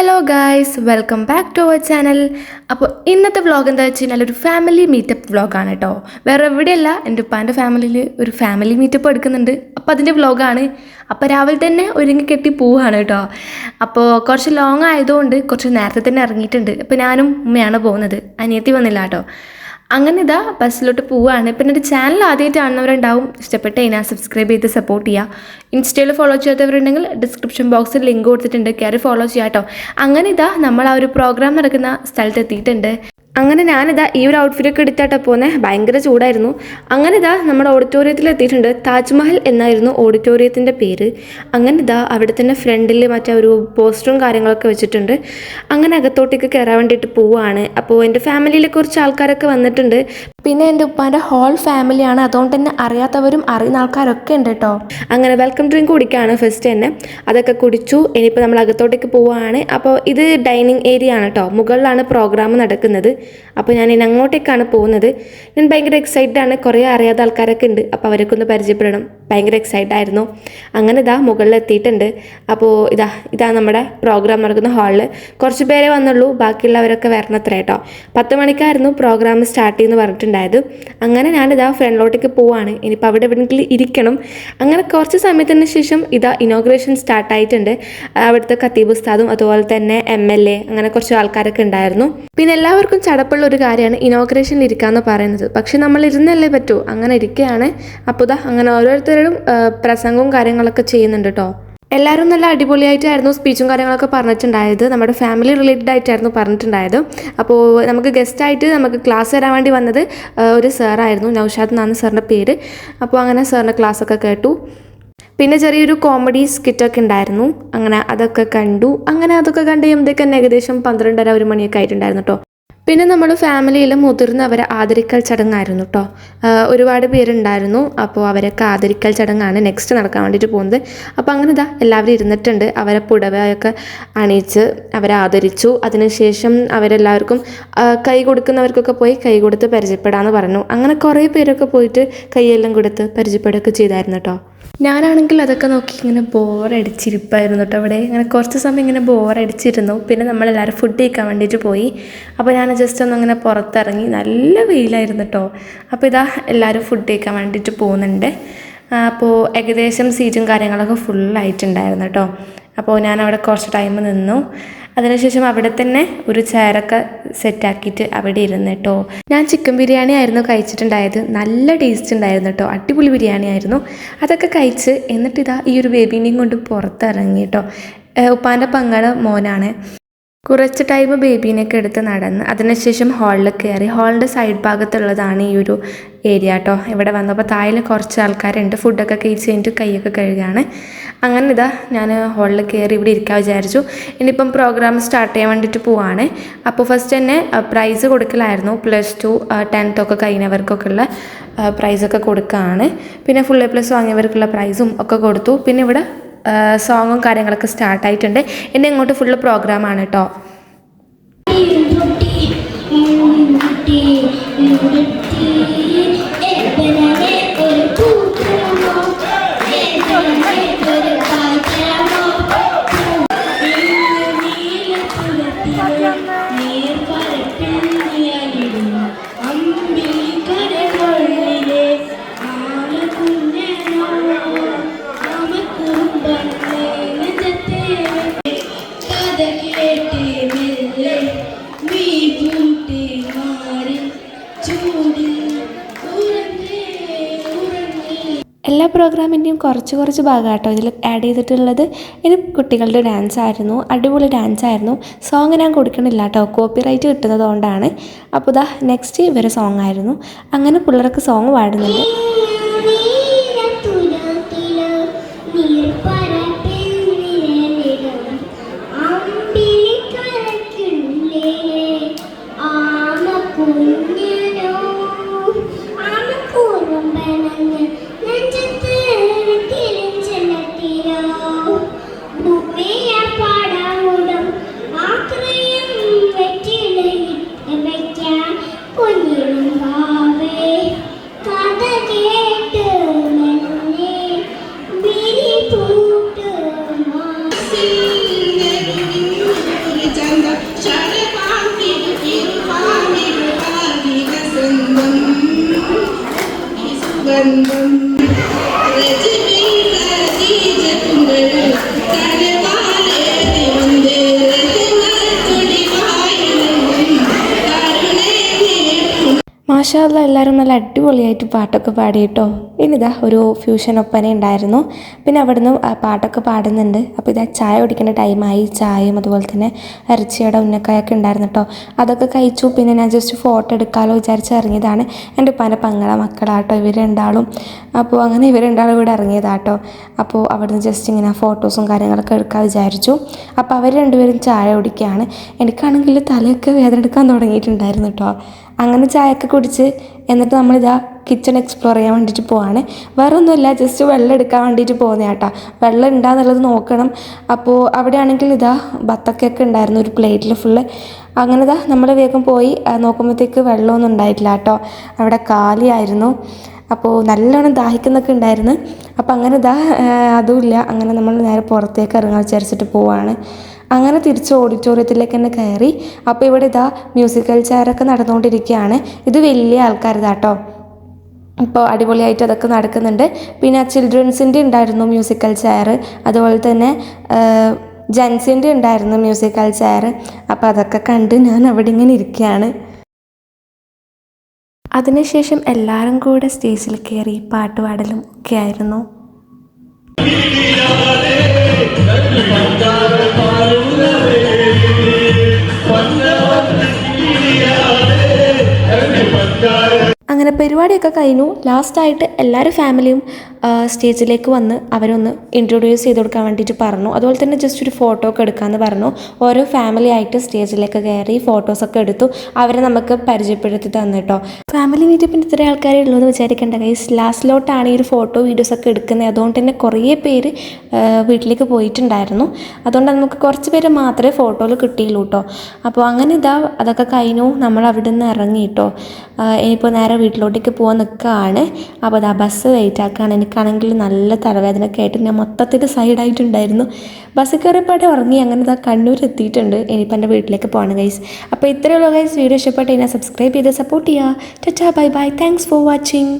Hello guys, welcome back to our channel. അപ്പോൾ ഇന്നത്തെ vlog എന്താ വെച്ച് കഴിഞ്ഞാൽ ഒരു ഫാമിലി മീറ്റപ്പ് വ്ളോഗാണ് കേട്ടോ. വേറെ എവിടെയല്ല, എൻ്റെ ഉപ്പാൻ്റെ ഫാമിലിയിൽ ഒരു ഫാമിലി മീറ്റപ്പ് എടുക്കുന്നുണ്ട്. അപ്പോൾ അതിൻ്റെ വ്ളോഗാണ്. അപ്പോൾ രാവിലെ തന്നെ ഒരുങ്ങി കെട്ടി പോവുകയാണ് കേട്ടോ. അപ്പോൾ കുറച്ച് ലോങ് ആയതുകൊണ്ട് കുറച്ച് നേരത്തെ തന്നെ ഇറങ്ങിയിട്ടുണ്ട്. അപ്പോൾ ഞാനും ഉമ്മയാണ് പോകുന്നത്, അനിയത്തി വന്നില്ല കേട്ടോ. അങ്ങനെ ഇതാ ബസ്സിലോട്ട് പോവുകയാണ്. പിന്നെ എൻ്റെ ചാനൽ ആദ്യമായിട്ട് കാണുന്നവരുണ്ടാവും, ഇഷ്ടപ്പെട്ട് കഴിഞ്ഞാൽ സബ്സ്ക്രൈബ് ചെയ്ത് സപ്പോർട്ട് ചെയ്യുക. ഇൻസ്റ്റയിൽ ഫോളോ ചെയ്യാത്തവരുണ്ടെങ്കിൽ ഡിസ്ക്രിപ്ഷൻ ബോക്സിൽ ലിങ്ക് കൊടുത്തിട്ടുണ്ട്, കയറി ഫോളോ ചെയ്യാം കേട്ടോ. അങ്ങനെ ഇതാ നമ്മൾ ആ ഒരു പ്രോഗ്രാം നടക്കുന്ന സ്ഥലത്ത് എത്തിയിട്ടുണ്ട്. അങ്ങനെ ഞാനിതാ ഈ ഒരു ഔട്ട്ഫിറ്റൊക്കെ എടുത്താട്ടോ പോകുന്നത്. ഭയങ്കര ചൂടായിരുന്നു. അങ്ങനെ ഇതാ നമ്മുടെ ഓഡിറ്റോറിയത്തിൽ എത്തിയിട്ടുണ്ട്. താജ്മഹൽ എന്നായിരുന്നു ഓഡിറ്റോറിയത്തിൻ്റെ പേര്. അങ്ങനെ ഇതാ അവിടെ തന്നെ ഫ്രണ്ടിൽ മറ്റേ ഒരു പോസ്റ്ററും കാര്യങ്ങളൊക്കെ വെച്ചിട്ടുണ്ട്. അങ്ങനെ അകത്തോട്ടേക്ക് കയറാൻ വേണ്ടിയിട്ട് പോവുകയാണ്. അപ്പോൾ എൻ്റെ ഫാമിലിയിലെ കുറച്ച് ആൾക്കാരൊക്കെ വന്നിട്ടുണ്ട്. പിന്നെ എൻ്റെ ഉപ്പാൻ്റെ ഹോൾ ഫാമിലിയാണ്, അതുകൊണ്ട് തന്നെ അറിയാത്തവരും അറിയുന്ന ആൾക്കാരൊക്കെ ഉണ്ട് കേട്ടോ. അങ്ങനെ വെൽക്കം ഡ്രിങ്ക് കുടിക്കുകയാണ് ഫസ്റ്റ് തന്നെ. അതൊക്കെ കുടിച്ചു. ഇനിയിപ്പോൾ നമ്മൾ അകത്തോട്ടേക്ക് പോവുകയാണ്. അപ്പോൾ ഇത് ഡൈനിങ് ഏരിയ ആണ് കേട്ടോ. മുകളിലാണ് പ്രോഗ്രാം നടക്കുന്നത്. അപ്പോൾ ഞാൻ ഇനി അങ്ങോട്ടേക്കാണ് പോകുന്നത്. ഞാൻ ഭയങ്കര എക്സൈറ്റഡ് ആണ്. കുറേ അറിയാത്ത ആൾക്കാരൊക്കെ ഉണ്ട്. അപ്പോൾ അവരൊക്കെ ഒന്ന് പരിചയപ്പെടണം. ഭയങ്കര എക്സൈറ്റഡ് ആയിരുന്നു. അങ്ങനെ ഇതാ മുകളിൽ എത്തിയിട്ടുണ്ട്. അപ്പോൾ ഇതാ നമ്മുടെ പ്രോഗ്രാം നടക്കുന്ന ഹാളിൽ. കുറച്ച് പേരെ വന്നുള്ളൂ, ബാക്കിയുള്ളവരൊക്കെ വരണത്ര കേട്ടോ. 10 മണിക്കായിരുന്നു പ്രോഗ്രാം സ്റ്റാർട്ട് ചെയ്യുമെന്ന് പറഞ്ഞിട്ടുണ്ടായത്. അങ്ങനെ ഞാനിതാ ഫ്രണ്ടിലോട്ടേക്ക് പോവാണ്. ഇനിയിപ്പോൾ അവിടെ എവിടെയെങ്കിലും ഇരിക്കണം. അങ്ങനെ കുറച്ച് സമയത്തിന് ശേഷം ഇതാ ഇനോഗ്രേഷൻ സ്റ്റാർട്ടായിട്ടുണ്ട്. അവിടുത്തെ ഖത്തീബ് ഉസ്താദും അതുപോലെ തന്നെ MLA അങ്ങനെ കുറച്ച് ആൾക്കാരൊക്കെ ഉണ്ടായിരുന്നു. പിന്നെ എല്ലാവർക്കും ചടപ്പുള്ള ഒരു കാര്യമാണ് ഇനോഗ്രേഷനിൽ ഇരിക്കാമെന്ന് പറയുന്നത്. പക്ഷെ നമ്മൾ ഇരുന്നല്ലേ പറ്റൂ. അങ്ങനെ ഇരിക്കുകയാണ്. അപ്പോൾ അങ്ങനെ ഓരോരുത്തരും പ്രസംഗവും കാര്യങ്ങളൊക്കെ ചെയ്യുന്നുണ്ട് കേട്ടോ. എല്ലാവരും നല്ല അടിപൊളിയായിട്ടായിരുന്നു സ്പീച്ചും കാര്യങ്ങളൊക്കെ പറഞ്ഞിട്ടുണ്ടായത്. നമ്മുടെ ഫാമിലി റിലേറ്റഡ് ആയിട്ടായിരുന്നു പറഞ്ഞിട്ടുണ്ടായത്. അപ്പോൾ നമുക്ക് ഗസ്റ്റായിട്ട് നമുക്ക് ക്ലാസ് തരാൻ വേണ്ടി വന്നത് ഒരു സാറായിരുന്നു. നൗഷാദ് എന്നാണ് സാറിൻ്റെ പേര്. അപ്പോൾ അങ്ങനെ സാറിൻ്റെ ക്ലാസ്സൊക്കെ കേട്ടു. പിന്നെ ചെറിയൊരു കോമഡി സ്കിറ്റൊക്കെ ഉണ്ടായിരുന്നു. അങ്ങനെ അതൊക്കെ കണ്ടു. അങ്ങനെ അതൊക്കെ കണ്ട് കഴിയുമ്പോഴത്തേക്ക് ഏകദേശം 12:30-1 മണിയൊക്കെ ആയിട്ടുണ്ടായിരുന്നു കേട്ടോ. പിന്നെ നമ്മൾ ഫാമിലിയിൽ മുതിർന്നവരെ ആദരിക്കൽ ചടങ്ങായിരുന്നു കേട്ടോ. ഒരുപാട് പേരുണ്ടായിരുന്നു. അപ്പോൾ അവരൊക്കെ ആദരിക്കൽ ചടങ്ങാണ് നെക്സ്റ്റ് നടക്കാൻ വേണ്ടിയിട്ട് പോകുന്നത്. അപ്പോൾ അങ്ങനെ എല്ലാവരും ഇരുന്നിട്ടുണ്ട്. അവരെ പുടവയൊക്കെ അണിയിച്ച് അവരെ ആദരിച്ചു. അതിനുശേഷം അവരെല്ലാവർക്കും കൈ കൊടുക്കുന്നവർക്കൊക്കെ പോയി കൈ കൊടുത്ത് പരിചയപ്പെടാമെന്ന് പറഞ്ഞു. അങ്ങനെ കുറേ പേരൊക്കെ പോയിട്ട് കൈയെല്ലാം കൊടുത്ത് പരിചയപ്പെടുകയൊക്കെ ചെയ്തായിരുന്നു കേട്ടോ. ഞാനാണെങ്കിൽ അതൊക്കെ നോക്കി ഇങ്ങനെ ബോറടിച്ചിരിപ്പായിരുന്നു കേട്ടോ. അവിടെ ഇങ്ങനെ കുറച്ച് സമയം ഇങ്ങനെ ബോറടിച്ചിരുന്നു. പിന്നെ നമ്മളെല്ലാവരും ഫുഡ് കഴിക്കാൻ വേണ്ടിയിട്ട് പോയി. അപ്പോൾ ഞാൻ ജസ്റ്റ് ഒന്നിങ്ങനെ പുറത്തിറങ്ങി. നല്ല വെയിലായിരുന്നു കേട്ടോ. അപ്പോൾ എല്ലാവരും ഫുഡ് കഴിക്കാൻ വേണ്ടിയിട്ട് പോകുന്നുണ്ട്. അപ്പോൾ ഏകദേശം സീറ്റും കാര്യങ്ങളൊക്കെ ഫുള്ളായിട്ടുണ്ടായിരുന്നു കേട്ടോ. അപ്പോൾ ഞാൻ അവിടെ കുറച്ച് ടൈം നിന്നു. അതിനുശേഷം അവിടെ തന്നെ ഒരു ചെയറൊക്കെ സെറ്റാക്കിയിട്ട് അവിടെ ഇരുന്ന് കേട്ടോ. ഞാൻ ചിക്കൻ ബിരിയാണി ആയിരുന്നു കഴിച്ചിട്ടുണ്ടായത്. നല്ല ടേസ്റ്റ് ഉണ്ടായിരുന്നു കേട്ടോ. അടിപൊളി ബിരിയാണി ആയിരുന്നു. അതൊക്കെ കഴിച്ച് എന്നിട്ട് ഈ ഒരു ബേബീനെയും കൊണ്ട് പുറത്തിറങ്ങി കേട്ടോ. ഉപ്പാൻ്റെ പങ്കാള മോനാണ്. കുറച്ച് ടൈം ബേബീനെയൊക്കെ എടുത്ത് നടന്ന് അതിനുശേഷം ഹാളിൽ കയറി. ഹാളിൻ്റെ സൈഡ് ഭാഗത്തുള്ളതാണ് ഈ ഒരു ഏരിയ കേട്ടോ. ഇവിടെ വന്നപ്പോൾ താഴെ കുറച്ച് ആൾക്കാരുണ്ട്. ഫുഡൊക്കെ കഴിച്ച് കഴിഞ്ഞിട്ട് കൈയൊക്കെ കഴുകുകയാണ്. അങ്ങനെ ഞാൻ ഹാളിൽ കയറി ഇവിടെ ഇരിക്കാൻ വിചാരിച്ചു. ഇനിയിപ്പം പ്രോഗ്രാം സ്റ്റാർട്ട് ചെയ്യാൻ വേണ്ടിയിട്ട് പോവാണ്. അപ്പോൾ ഫസ്റ്റ് തന്നെ പ്രൈസ് കൊടുക്കലായിരുന്നു. +2 10th ഒക്കെ കഴിഞ്ഞവർക്കൊക്കെ ഉള്ള പ്രൈസൊക്കെ കൊടുക്കുകയാണ്. പിന്നെ ഫുൾ A+ വാങ്ങിയവർക്കുള്ള പ്രൈസും ഒക്കെ കൊടുത്തു. പിന്നെ ഇവിടെ സോങ്ങും കാര്യങ്ങളൊക്കെ സ്റ്റാർട്ടായിട്ടുണ്ട്. ഇനി ഇങ്ങോട്ട് ഫുള്ള് പ്രോഗ്രാമാണ് കേട്ടോ. എല്ലാ പ്രോഗ്രാമിൻ്റെയും കുറച്ച് ഭാഗം കേട്ടോ ഇതിൽ ആഡ് ചെയ്തിട്ടുള്ളത്. ഇത് കുട്ടികളുടെ ഡാൻസ് ആയിരുന്നു. അടിപൊളി ഡാൻസ് ആയിരുന്നു. സോങ് ഞാൻ കൊടുക്കണില്ല കേട്ടോ, കോപ്പിറൈറ്റ് കിട്ടുന്നത് കൊണ്ടാണ്. അപ്പോൾ നെക്സ്റ്റ് ഇവരെ സോങ് ആയിരുന്നു. അങ്ങനെ പിള്ളേർക്ക് സോങ് പാടുന്നുണ്ട്. കഥ മാഷാ അല്ലാ, എല്ലാവരും നല്ല അടിപൊളിയായിട്ട് പാട്ടൊക്കെ പാടി കേട്ടോ. ഇനിതാ ഒരു ഫ്യൂഷൻ ഒപ്പന ഉണ്ടായിരുന്നു. പിന്നെ അവിടുന്ന് പാട്ടൊക്കെ പാടുന്നുണ്ട്. അപ്പോൾ ഇതാ ചായ കുടിക്കേണ്ട ടൈമായി. ചായയും അതുപോലെ തന്നെ ഇറച്ചിയുടെ ഉന്നക്കായൊക്കെ ഉണ്ടായിരുന്നു കേട്ടോ. അതൊക്കെ കഴിച്ചു. പിന്നെ ഞാൻ ജസ്റ്റ് ഫോട്ടോ എടുക്കാമല്ലോ വിചാരിച്ച് ഇറങ്ങിയതാണ്. എൻ്റെ ഉപ്പാൻ്റെ പങ്ങളെ മക്കളാട്ടോ ഇവർ രണ്ടാളും. അപ്പോൾ അങ്ങനെ ഇവർ രണ്ടാളും ഇവിടെ ഇറങ്ങിയതാട്ടോ. അപ്പോൾ അവിടുന്ന് ജസ്റ്റ് ഇങ്ങനെ ഫോട്ടോസും കാര്യങ്ങളൊക്കെ എടുക്കാൻ വിചാരിച്ചു. അപ്പോൾ അവർ രണ്ടുപേരും ചായ കുടിക്കുകയാണ്. എനിക്കാണെങ്കിൽ തലയൊക്കെ വേദന എടുക്കാൻ തുടങ്ങിയിട്ടുണ്ടായിരുന്നു കേട്ടോ. അങ്ങനെ ചായയൊക്കെ കുടിച്ച് എന്നിട്ട് നമ്മളിതാ കിച്ചൺ എക്സ്പ്ലോർ ചെയ്യാൻ വേണ്ടിയിട്ട് പോവാണ്. വേറെ ഒന്നുമില്ല, ജസ്റ്റ് വെള്ളം എടുക്കാൻ വേണ്ടിയിട്ട് പോകുന്ന കേട്ടോ. വെള്ളം ഉണ്ടാകുന്നുള്ളത് നോക്കണം. അപ്പോൾ അവിടെ ആണെങ്കിൽ ഇതാ ബത്തക്കൊക്കെ ഉണ്ടായിരുന്നു ഒരു പ്ലേറ്റിൽ ഫുള്ള്. അങ്ങനെ ഇതാ നമ്മൾ വേഗം പോയി നോക്കുമ്പോഴത്തേക്ക് വെള്ളമൊന്നും ഉണ്ടായിട്ടില്ല കേട്ടോ. അവിടെ കാലിയായിരുന്നു. അപ്പോൾ നല്ലോണം ദാഹിക്കുന്നൊക്കെ ഉണ്ടായിരുന്നു. അപ്പോൾ അങ്ങനെ ഇതാ അതുമില്ല. അങ്ങനെ നമ്മൾ നേരെ പുറത്തേക്ക് ഇറങ്ങാൻ വിചാരിച്ചിട്ട് പോവാണ്. അങ്ങനെ തിരിച്ച് ഓഡിറ്റോറിയത്തിലേക്ക് തന്നെ കയറി. അപ്പോൾ ഇവിടെ ഇതാ മ്യൂസിക്കൽ ചെയറൊക്കെ നടന്നുകൊണ്ടിരിക്കുകയാണ്. ഇത് വലിയ ആൾക്കാരിതാട്ടോ. ഇപ്പോൾ അടിപൊളിയായിട്ട് അതൊക്കെ നടക്കുന്നുണ്ട്. പിന്നെ ചിൽഡ്രൻസിൻ്റെ ഉണ്ടായിരുന്നു മ്യൂസിക്കൽ ചെയർ, അതുപോലെ തന്നെ ജെൻസിൻ്റെ ഉണ്ടായിരുന്നു മ്യൂസിക്കൽ ചെയർ. അപ്പോൾ അതൊക്കെ കണ്ട് ഞാൻ അവിടെ ഇങ്ങനെ ഇരിക്കുകയാണ്. അതിനുശേഷം എല്ലാവരും കൂടെ സ്റ്റേജിൽ കയറി പാട്ട് പാടലും ഒക്കെ ആയിരുന്നു. അങ്ങനെ പരിപാടിയൊക്കെ കഴിഞ്ഞു. ലാസ്റ്റായിട്ട് എല്ലാവരും ഫാമിലിയും സ്റ്റേജിലേക്ക് വന്ന് അവരൊന്ന് ഇൻട്രൊഡ്യൂസ് ചെയ്ത് കൊടുക്കാൻ വേണ്ടിയിട്ട് പറഞ്ഞു. അതുപോലെ തന്നെ ജസ്റ്റ് ഒരു ഫോട്ടോ ഒക്കെ എടുക്കാമെന്ന് പറഞ്ഞു. ഓരോ ഫാമിലി ആയിട്ട് സ്റ്റേജിലേക്ക് കയറി ഫോട്ടോസൊക്കെ എടുത്തു. അവരെ നമുക്ക് പരിചയപ്പെടുത്തി തന്നു കേട്ടോ. ഫാമിലി മീറ്റപ്പിന് ഇത്ര ആൾക്കാരെ ഉള്ളൂ എന്ന് വിചാരിക്കേണ്ട ഗൈസ്. ലാസ്റ്റിലോട്ടാണ് ഈ ഒരു ഫോട്ടോ വീഡിയോസൊക്കെ എടുക്കുന്നത്. അതുകൊണ്ട് തന്നെ കുറേ പേര് വീട്ടിലേക്ക് പോയിട്ടുണ്ടായിരുന്നു. അതുകൊണ്ട് നമുക്ക് കുറച്ച് പേര് മാത്രമേ ഫോട്ടോയിൽ കിട്ടിയുള്ളൂ കേട്ടോ. അപ്പോൾ അങ്ങനെ ഇതാ അതൊക്കെ കഴിഞ്ഞു. നമ്മൾ അവിടെ നിന്ന് ഇറങ്ങി കേട്ടോ. ഇനിയിപ്പോൾ നേരെ വീട്ടിലോട്ടേക്ക് പോകാൻ നിൽക്കുകയാണ്. അപ്പോൾ അതാ ബസ് വെയിറ്റ് ആക്കുകയാണ്. എനിക്കാണെങ്കിൽ നല്ല തലവേദനയൊക്കെ ആയിട്ട് ഞാൻ മൊത്തത്തിൽ സൈഡായിട്ടുണ്ടായിരുന്നു. ബസ് കയറിയപ്പാടെ ഉറങ്ങി. അങ്ങനെ ഇതാ കണ്ണൂർ എത്തിയിട്ടുണ്ട്. ഇനിയിപ്പോൾ എൻ്റെ വീട്ടിലേക്ക് പോകണം ഗൈസ്. അപ്പോൾ ഇത്രയുള്ള ഗൈസ്. വീഡിയോ ഇഷ്ടപ്പെട്ട് കഴിഞ്ഞാൽ സബ്സ്ക്രൈബ് ചെയ്ത് സപ്പോർട്ട് ചെയ്യുക. Tata bye bye. Thanks for watching.